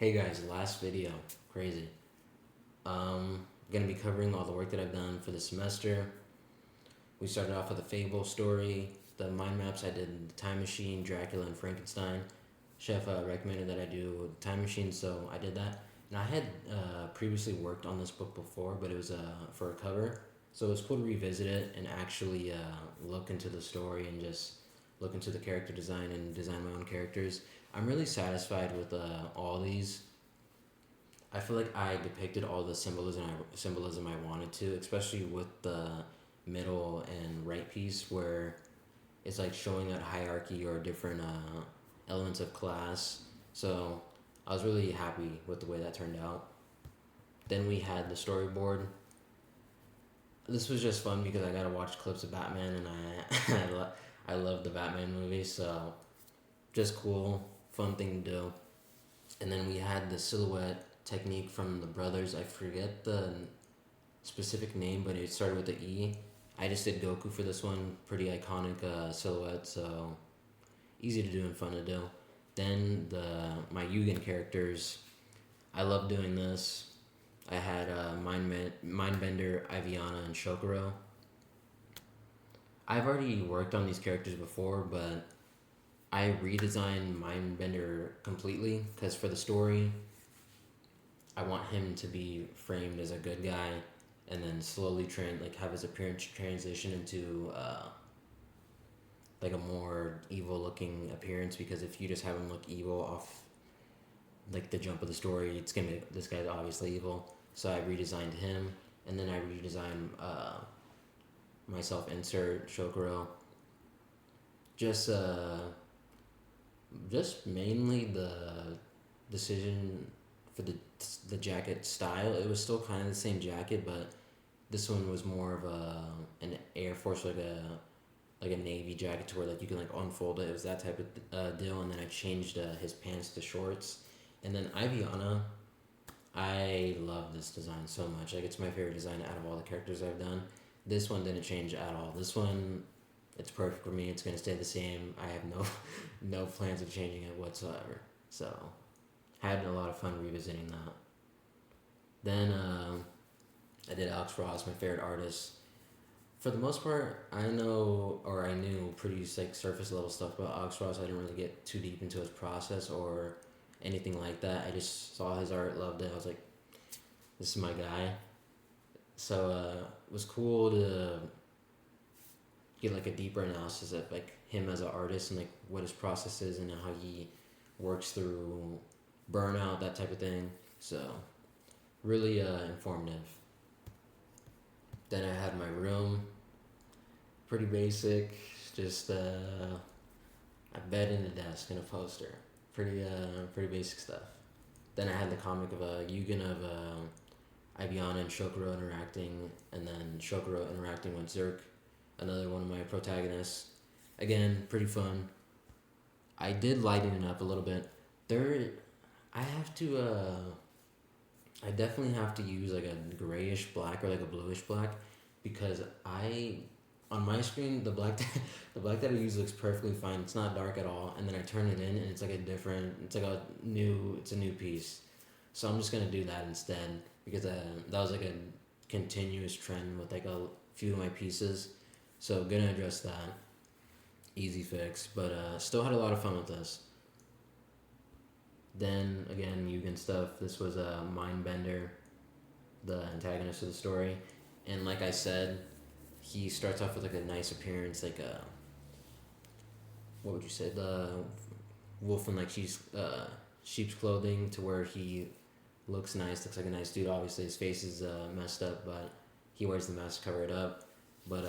Hey guys, last video, crazy. Gonna be covering all the work that I've done for the semester. We started off with a Fable story, the mind maps. I did the Time Machine, Dracula, and Frankenstein. Chef recommended that I do Time Machine, so I did that. And I had previously worked on this book before, but it was for a cover, so it was cool to revisit it and actually look into the story and just look into the character design and design my own characters. I'm really satisfied with all these. I feel like I depicted all the symbolism I wanted to, especially with the middle and right piece where it's like showing that hierarchy or different elements of class. So I was really happy with the way that turned out. Then we had the storyboard. This was just fun because I got to watch clips of Batman and I love the Batman movie, so just cool, fun thing to do. And then we had the silhouette technique from the brothers. I forget the specific name, but it started with the E. I just did Goku for this one. Pretty iconic silhouette, so easy to do and fun to do. Then my Yugen characters. I love doing this. I had Mindbender, Iviana, and Shokuro. I've already worked on these characters before, but I redesigned Mindbender completely because for the story, I want him to be framed as a good guy, and then slowly have his appearance transition into like a more evil looking appearance. Because if you just have him look evil off like the jump of the story, it's gonna be this guy's obviously evil. So I redesigned him, and then I redesigned myself. Insert Shokuro. Just just mainly the decision for the jacket style. It was still kind of the same jacket, but this one was more of an Air Force, like a navy jacket to where like you can like unfold it. It was that type of deal, and then I changed his pants to shorts. And then Iviana, I love this design so much. Like it's my favorite design out of all the characters I've done. This one didn't change at all. This one, it's perfect for me. It's gonna stay the same. I have no no plans of changing it whatsoever. So had a lot of fun revisiting that. Then I did Alex Ross, my favorite artist. For the most part, I knew pretty like surface level stuff about Alex Ross. I didn't really get too deep into his process or anything like that. I just saw his art, loved it. I was like, this is my guy. So it was cool to get like a deeper analysis of like him as an artist and like what his process is and how he works through burnout, that type of thing. So really informative. Then I had my room, pretty basic, just a bed and a desk and a poster. Pretty basic stuff. Then I had the comic of Yugen of Ibiana and Shokuro interacting, and then Shokuro interacting with Zerk, another one of my protagonists. Again, pretty fun. I did lighten it up a little bit. There, I have to. I definitely have to use like a grayish black or like a bluish black because on my screen the black that I use looks perfectly fine. It's not dark at all, and then I turn it in and it's like a different. It's a new piece. So I'm just gonna do that instead because that was like a continuous trend with like a few of my pieces. So gonna address that. Easy fix, but still had a lot of fun with this. Then again, Yugen stuff. This was a Mindbender, the antagonist of the story, and like I said, he starts off with like a nice appearance, like a what would you say, the wolf in like sheep's clothing, to where he looks nice, looks like a nice dude. Obviously, his face is messed up, but he wears the mask to cover it up. But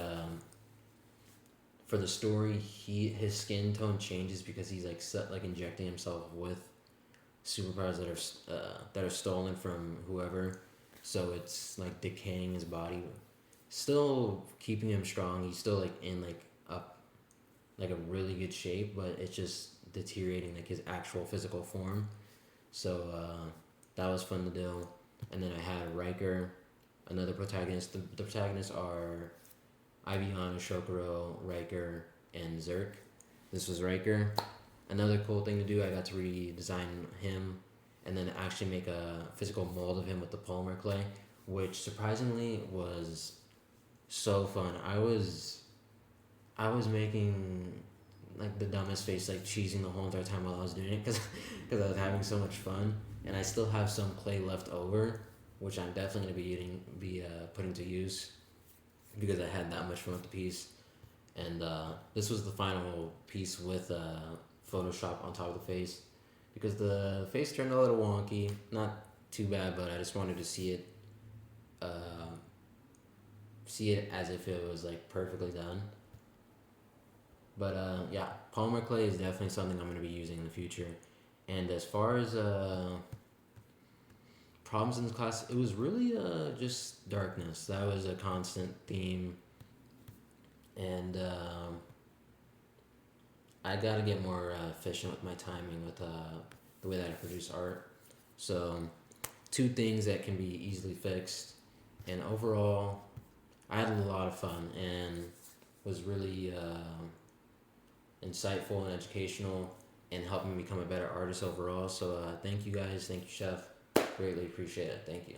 for the story, his skin tone changes because he's like injecting himself with superpowers that are stolen from whoever. So it's like decaying his body, still keeping him strong. He's still like in like up like a really good shape, but it's just deteriorating like his actual physical form. So that was fun to do. And then I had Riker, another protagonist. The protagonists are Iviana, Shokuro, Riker, and Zerk. This was Riker. Another cool thing to do, I got to redesign him. and then actually make a physical mold of him with the polymer clay, which surprisingly was so fun. I was making like the dumbest face, like cheesing the whole entire time while I was doing it, because I was having so much fun, and I still have some clay left over, which I'm definitely gonna putting to use because I had that much fun with the piece. And this was the final piece with Photoshop on top of the face, because the face turned a little wonky. Not too bad, but I just wanted to uh, see it as if it was like perfectly done. But yeah, polymer clay is definitely something I'm going to be using in the future. And as far as problems in this class, it was really just darkness. That was a constant theme. And I got to get more efficient with my timing with the way that I produce art. So, two things that can be easily fixed. And overall, I had a lot of fun and was really insightful and educational and helped me become a better artist overall. So thank you guys. Thank you, Chef. Greatly appreciate it. Thank you.